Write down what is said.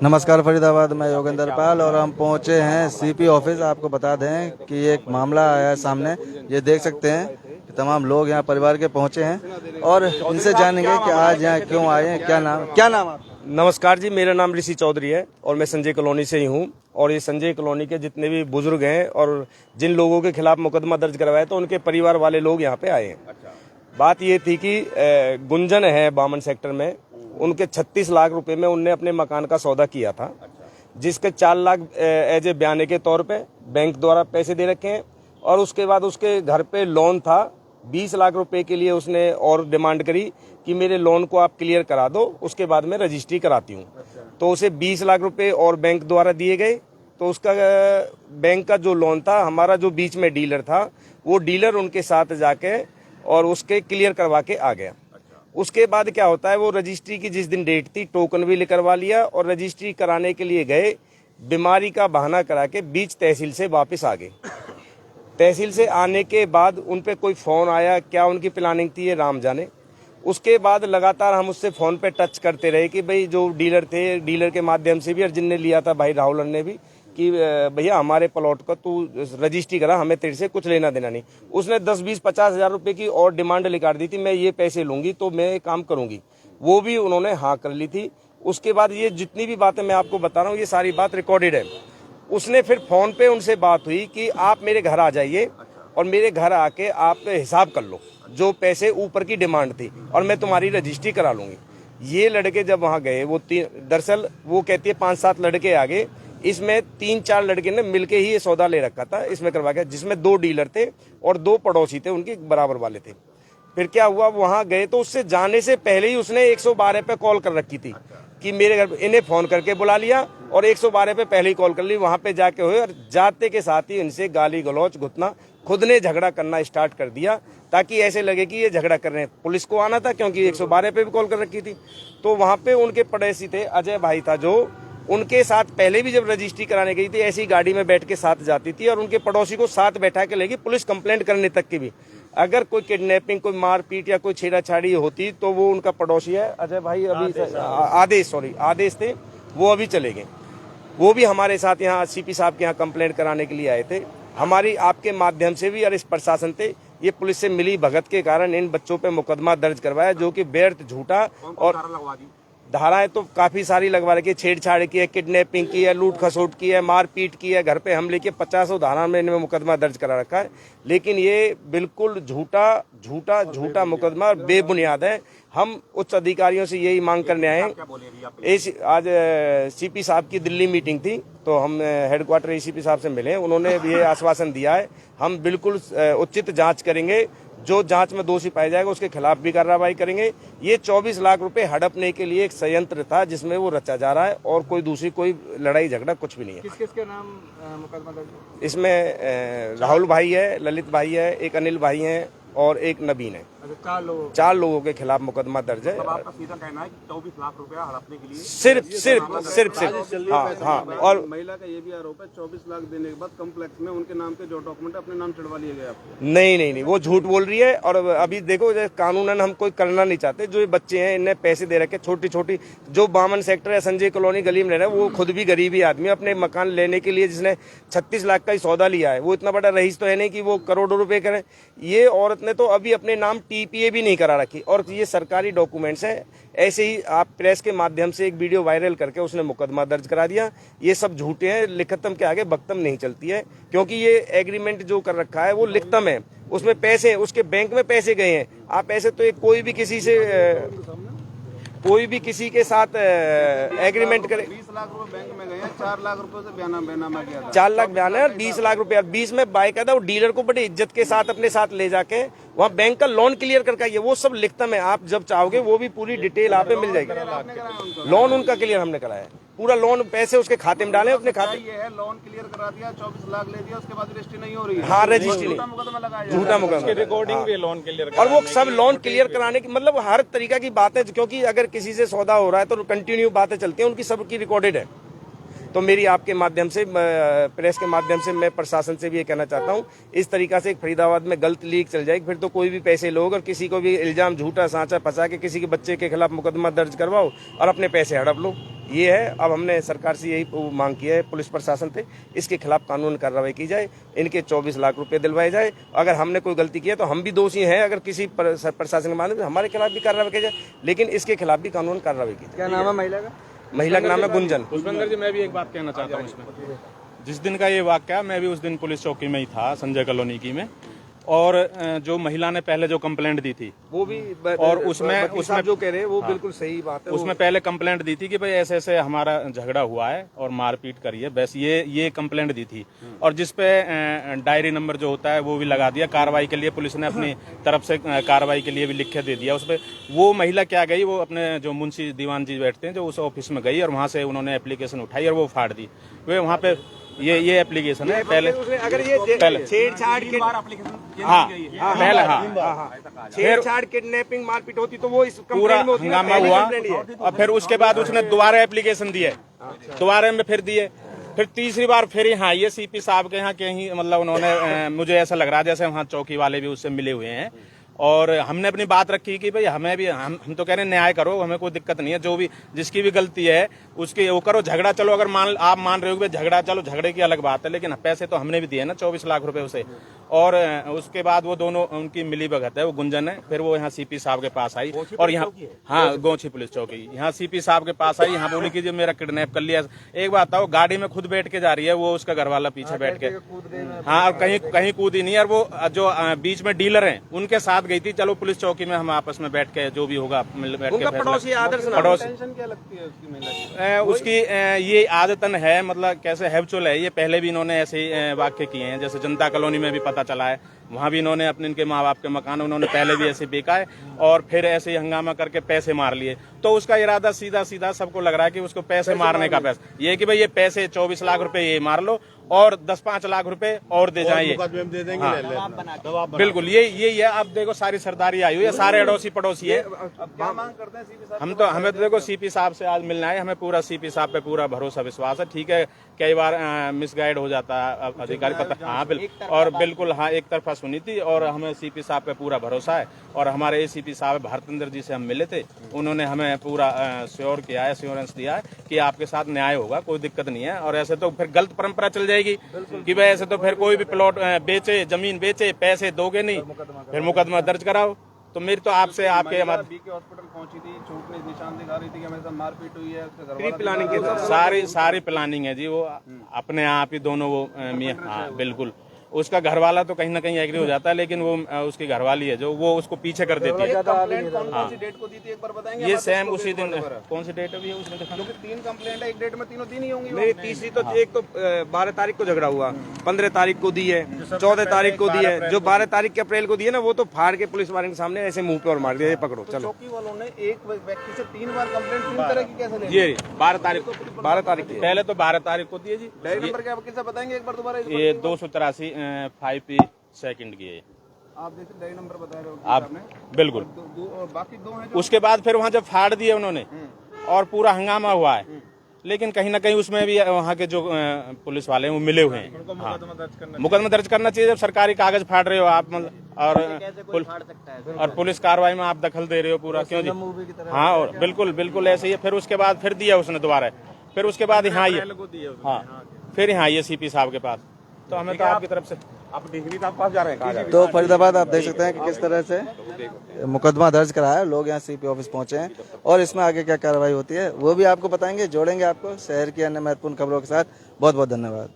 नमस्कार फरीदाबाद, मैं योगेंद्र पाल और हम पहुंचे हैं सीपी ऑफिस। आपको बता दें कि एक मामला आया है सामने। ये देख सकते हैं कि तमाम लोग यहाँ परिवार के पहुंचे हैं और इनसे जानेंगे कि आज यहाँ क्यों आए हैं। क्या नाम आपका? नमस्कार जी, मेरा नाम ऋषि चौधरी है और मैं संजय कॉलोनी से ही हूँ। और ये संजय कॉलोनी के जितने भी बुजुर्ग हैं और जिन लोगों के खिलाफ मुकदमा दर्ज करवाया तो उनके परिवार वाले लोग यहाँ पे आए हैं। बात ये थी कि गुंजन है बामन सेक्टर में, उनके 36 लाख रुपए में उनने अपने मकान का सौदा किया था, जिसके 4 लाख एज ए बयाने के तौर पे बैंक द्वारा पैसे दे रखे हैं। और उसके बाद उसके घर पे लोन था 20 लाख रुपए के लिए। उसने और डिमांड करी कि मेरे लोन को आप क्लियर करा दो, उसके बाद मैं रजिस्ट्री कराती हूँ। तो उसे 20 लाख रुपए और बैंक द्वारा दिए गए। तो उसका बैंक का जो लोन था, हमारा जो बीच में डीलर था, वो डीलर उनके साथ जाके और उसके क्लियर करवा के आ गया। उसके बाद क्या होता है, वो रजिस्ट्री की जिस दिन डेट थी टोकन भी करवा लिया और रजिस्ट्री कराने के लिए गए, बीमारी का बहाना करा के बीच तहसील से वापस आ गए। तहसील से आने के बाद उन पे कोई फोन आया, क्या उनकी प्लानिंग थी ये राम जाने। उसके बाद लगातार हम उससे फोन पे टच करते रहे कि भाई जो डीलर थे, डीलर के माध्यम से भी, और जिनने लिया था भाई राहुल ने भी, कि भैया हमारे प्लॉट का तू रजिस्ट्री करा, हमें तेरे से कुछ लेना देना नहीं। उसने 10, 20, 50 हजार रुपए की और डिमांड निकाल दी थी, मैं ये पैसे लूंगी तो मैं काम करूंगी। वो भी उन्होंने हाँ कर ली थी। उसके बाद ये जितनी भी बातें मैं आपको बता रहा हूँ, ये सारी बात रिकॉर्डेड है। उसने फिर फोन पे उनसे बात हुई कि आप मेरे घर आ जाइए और मेरे घर आके आप हिसाब कर लो जो पैसे ऊपर की डिमांड थी, और मैं तुम्हारी रजिस्ट्री करा लूंगी। ये लड़के जब वहां गए, वो दरअसल वो कहती है 5-7 लड़के आ गए, इसमें 3-4 लड़के ने मिलके ही ये सौदा ले रखा था, इसमें करवा के, जिसमें 2 डीलर थे और 2 पड़ोसी थे उनके बराबर वाले थे। फिर क्या हुआ, वहां गए तो उससे जाने से पहले ही उसने 112 पे कॉल कर रखी थी कि मेरे घर, इन्हें फोन करके बुला लिया और 112 पे पहले ही कॉल कर ली। वहां पे जाके हुए और जाते के साथ ही इनसे गाली गलौच, घुटना, खुद ने झगड़ा करना स्टार्ट कर दिया, ताकि ऐसे लगे कि ये झगड़ा कर रहे हैं। पुलिस को आना था क्योंकि 112 पे भी कॉल कर रखी थी। तो वहां पे उनके पड़ोसी थे, अजय भाई था, जो उनके साथ पहले भी जब रजिस्ट्री कराने गई थी ऐसी गाड़ी में बैठ के साथ जाती थी और उनके पड़ोसी को साथ बैठा के लेगी, पुलिस कंप्लेंट करने तक की भी। अगर कोई किडनैपिंग, कोई मारपीट या कोई छेड़ाछाड़ी होती तो वो उनका पड़ोसी है अजय भाई, अभी आदेश थे, वो अभी चले गए। वो भी हमारे साथ यहाँ सीपी साहब के यहाँ कंप्लेंट कराने के लिए आए थे। हमारी आपके माध्यम से भी और इस प्रशासन से ये पुलिस से मिली भगत के कारण इन बच्चों पे मुकदमा दर्ज करवाया, जो कि व्यर्थ, झूठा, और धाराएं तो काफी सारी लगवा रखी है। छेड़छाड़ की है, किडनैपिंग की है, लूट खसोट की है, मारपीट की है, घर पे हमले की, 50 धारा में इनमें मुकदमा दर्ज करा रखा है। लेकिन ये बिल्कुल झूठा मुकदमा बेबुनियाद है। हम उच्च अधिकारियों से यही मांग करने आए हैं। आज सीपी साहब की दिल्ली मीटिंग थी तो हम हेडक्वार्टर एसीपी साहब से मिले, उन्होंने भी ये आश्वासन दिया है हम बिल्कुल उचित जांच करेंगे, जो जांच में दोषी पाया जाएगा उसके खिलाफ भी कार्रवाई करेंगे। ये 24 लाख रुपए हड़पने के लिए एक संयंत्र था जिसमें वो रचा जा रहा है और कोई दूसरी कोई लड़ाई झगड़ा कुछ भी नहीं है। किस-किसके नाम मुकदमा दर्ज? इसमें राहुल भाई है, ललित भाई है, एक अनिल भाई है और एक नबीन है। 4 लोगों के खिलाफ मुकदमा दर्ज है। आपका सीधा कहना है कि 24 लाख रुपया हड़पने के लिए सिर्फ हाँ। और महिला का ये भी आरोप है 24 लाख देने के बाद कॉम्प्लेक्स में उनके नाम के जो डॉक्यूमेंट अपने नाम चढ़वा लिए गए आपको। नहीं, वो झूठ बोल रही है। और अभी देखो, कानूनन हम कोई करना नहीं चाहते। जो ये बच्चे हैं, इन्हें पैसे दे रखे, छोटी जो बामन सेक्टर है, संजय कॉलोनी गली में रह रहा है, वो खुद भी गरीबी आदमी, अपने मकान लेने के लिए जिसने 36 लाख का ही सौदा लिया है, वो इतना बड़ा रईस तो है नहीं कि वो करोड़ों रुपए करे। ये औरत ने तो अभी अपने नाम टीपीए भी नहीं करा रखी और ये सरकारी डॉक्यूमेंट्स हैं। ऐसे ही आप प्रेस के माध्यम से एक वीडियो वायरल करके उसने मुकदमा दर्ज करा दिया। ये सब झूठे हैं, लिखतम के आगे बख्तम नहीं चलती है, क्योंकि ये एग्रीमेंट जो कर रखा है वो लिखतम है, उसमें पैसे, उसके बैंक में पैसे गए हैं। आप ऐसे तो कोई भी किसी के साथ एग्रीमेंट करे। 20 लाख रुपए बैंक में गए हैं, 4 लाख रुपए से बयाना किया था। 4 लाख बयान है और 20 लाख रुपया 20 में बाकायदा वो डीलर को बड़ी इज्जत के साथ अपने साथ ले जाके वहाँ बैंक का लोन क्लियर करके आइए। वो सब लिखतम है, आप जब चाहोगे वो भी पूरी डिटेल आप मिल जाएगी। लोन उनका क्लियर हमने कराया, पूरा लोन, पैसे उसके खाते में डाले, अपने खाते। ये है लोन क्लियर करा दिया, 24 लाख ले दिया, उसके बाद रजिस्ट्री नहीं हो रही है। हाँ, रजिस्ट्री नहीं, झूठा मुकदमा, रिकॉर्डिंग भी लोन क्लियर, और वो सब लोन क्लियर कराने की, मतलब हर तरीका की बात है। क्योंकि अगर किसी से सौदा हो रहा है तो कंटिन्यू बातें चलती हैं, उनकी सबकी रिकॉर्डेड है। तो मेरी आपके माध्यम से, प्रेस के माध्यम से मैं प्रशासन से भी ये कहना चाहता हूँ, इस तरीका से फरीदाबाद में गलत लीक चल जाएगी फिर तो कोई भी पैसे लोग और किसी को भी इल्जाम झूठा सांचा फंसा के किसी के बच्चे के खिलाफ मुकदमा दर्ज करवाओ और अपने पैसे हड़प लो। ये है, अब हमने सरकार से यही मांग की है, पुलिस प्रशासन से, इसके खिलाफ कानून कार्रवाई की जाए, इनके 24 लाख रुपए दिलवाए जाए। अगर हमने कोई गलती की है तो हम भी दोषी हैं, अगर किसी प्रशासन के माध्यम से हमारे खिलाफ भी कार्रवाई की जाए, लेकिन इसके खिलाफ भी कानून कार्रवाई की जाए। क्या नाम है महिला का? महिला का नाम है गुंजन। पुष्पेंद्र जी, मैं भी एक बात कहना चाहता हूँ इसमें। जिस दिन का ये वाकया, मैं भी उस दिन पुलिस चौकी में ही था, संजय कॉलोनी की में, और जो महिला ने पहले जो कंप्लेंट दी थी वो भी और उसमें जो कह रहे हैं वो बिल्कुल सही बात है। उसमें पहले कंप्लेंट दी थी कि भाई ऐसे ऐसे हमारा झगड़ा हुआ है और मारपीट करी है, बस ये कंप्लेंट दी थी। और जिसपे डायरी नंबर जो होता है वो भी लगा दिया। कार्रवाई के लिए पुलिस ने अपनी तरफ से कार्रवाई के लिए भी लिख के दे दिया। उसपे वो महिला क्या गई, वो अपने जो मुंशी दीवान जी बैठते हैं जो उस ऑफिस में गई और वहां से उन्होंने एप्लीकेशन उठाई और वो फाड़ दी। वे वहाँ पे ये एप्लीकेशन है पहले, अगर ये छेड़छाड़ के छेड़छाड़ किडनैपिंग मारपीट होती तो वो इस पूरा हंगामा हुआ और फिर उसके बाद उसने दोबारा एप्लीकेशन दिए, दोबारा में फिर दिए, फिर तीसरी बार फिर यहाँ ये सीपी साहब के यहाँ कहीं, मतलब उन्होंने, मुझे ऐसा लग रहा है जैसे वहाँ चौकी वाले भी उससे मिले हुए हैं और हमने अपनी बात रखी कि भाई हमें भी, हम तो कह रहे हैं न्याय करो, हमें कोई दिक्कत नहीं है, जो भी जिसकी भी गलती है उसकी वो करो, झगड़ा चलो, अगर आप मान रहे हो कि झगड़ा चलो, झगड़े की अलग बात है, लेकिन पैसे तो हमने भी दिए ना 24 लाख रुपए उसे। और उसके बाद वो दोनों, उनकी मिली भगत है, वो गुंजन है, फिर वो यहाँ सीपी साहब के पास आई और यहाँ, हाँ गोची पुलिस चौकी, यहाँ सीपी साहब के पास आई, यहाँ बोली कि जो मेरा किडनैप कर लिया। एक बात बताओ, गाड़ी में खुद बैठ के जा रही है, वो उसका घर वाला पीछे बैठ के, हाँ कहीं कूदी नहीं। और वो जो बीच में डीलर है उनके साथ गई थी। चलो पुलिस चौकी में हम आपस में बैठ के जो भी होगा बैठ के, पड़ोसी आदर्श क्या लगती है उसकी महिला की? उसकी ये आदतन है, मतलब कैसे हैबचुअल है, ये पहले भी इन्होंने ऐसे वाक्य किए हैं। जैसे जनता कॉलोनी में भी पता चला है, वहाँ भी इन्होंने अपने, इनके माँ बाप के मकान उन्होंने पहले भी ऐसे बेचा है और फिर ऐसे ही हंगामा करके पैसे मार लिए। तो उसका इरादा सीधा सीधा सबको लग रहा है कि उसको पैसे मारने का, पैसा ये कि भाई ये पैसे 24 लाख रुपए ये मार लो और 10-5 लाख रुपए और दे जाइए। हाँ, बिल्कुल यही है। अब देखो सारी सरदारी आई हुई है, सारे अड़ोसी पड़ोसी है। क्या मांग करते हैं सीपी साहब? हमें तो देखो सीपी साहब से आज मिलना है, हमें पूरा सीपी साहब पे पूरा भरोसा विश्वास है। ठीक है, कई बार मिसगाइड हो जाता है अधिकारी, पता, हाँ और बिल्कुल हाँ एक तरफा सुनी थी। और हमें सीपी साहब पे पूरा भरोसा है और हमारे एसीपी साहब भारतेंद्र जी से हम मिले थे, उन्होंने हमें पूरा श्योर किया है, एश्योरेंस दिया है कि आपके साथ न्याय होगा, कोई दिक्कत नहीं है। और ऐसे तो फिर गलत परंपरा चल जाएगी कि भाई ऐसे तो फिर कोई भी प्लॉट बेचे, जमीन बेचे, पैसे दोगे नहीं, फिर मुकदमा दर्ज कराओ। तो मेरी तो आपसे आपके बीके हॉस्पिटल पहुंची थी, चोट ने निशान दिखा रही थी कि हमें मारपीट हुई है, उसके घर वाला प्लानिंग की सारी प्लानिंग है जी। वो अपने आप ही दोनों वो हाँ बिल्कुल, उसका घरवाला तो कहीं ना कहीं एग्री हो जाता है, लेकिन वो उसकी घरवाली है जो वो उसको पीछे कर देती है। कौन सी डेट को दी थी एक बार बताएंगे? ये सेम उसी दिन, कौन सी डेट है उसमें? क्योंकि 3 कंप्लेंट है, एक डेट में तीनों दिन ही होंगी। नहीं, तीसरी तो एक तो 12 तारीख को झगड़ा हुआ, 15 तारीख को दी है, 14 तारीख को दी है। जो 12 तारीख के अप्रैल को दी है ना, वो तो फाड़ के पुलिस वाले के सामने ऐसे मुंह पे और मार दिया, ये पकड़ो चलो। चौकी वालों ने एक व्यक्ति से 3 बार कंप्लेंट 3 तरह की कैसे ले? ये 12 तारीख की पहले तो 12 तारीख को दी है जी। डायरी नंबर क्या किससे बताएंगे एक बार दोबारा? ये 283 5P सेकंड की है। आप जैसे डायरी नंबर बता रहे हो आप बिल्कुल, और बाकी 2 हैं उसके बाद फिर वहाँ जब फाड़ दिए उन्होंने और पूरा हंगामा हुआ है, लेकिन कहीं ना कहीं उसमें भी वहाँ के जो पुलिस वाले हैं वो मिले हुए हैं। मुकदमा दर्ज करना चाहिए जब सरकारी कागज फाड़ रहे हो आप, और पुलिस कार्रवाई में आप दखल दे रहे हो पूरा, क्यों जी? हाँ और बिल्कुल ऐसे ही है। फिर उसके बाद फिर दिया उसने दोबारा, फिर उसके बाद यहाँ आइए, हाँ फिर यहाँ आइए सीपी साहब के पास। तो हमें तो आपकी तरफ से आप डिग्री साहब पास जा रहे हैं। तो फरीदाबाद आप देख सकते हैं कि किस तरह से मुकदमा दर्ज कराया है, लोग यहाँ सीपी ऑफिस पहुंचे हैं और इसमें आगे क्या कार्रवाई होती है वो भी आपको बताएंगे, जोड़ेंगे आपको शहर की अन्य महत्वपूर्ण खबरों के साथ। बहुत बहुत धन्यवाद।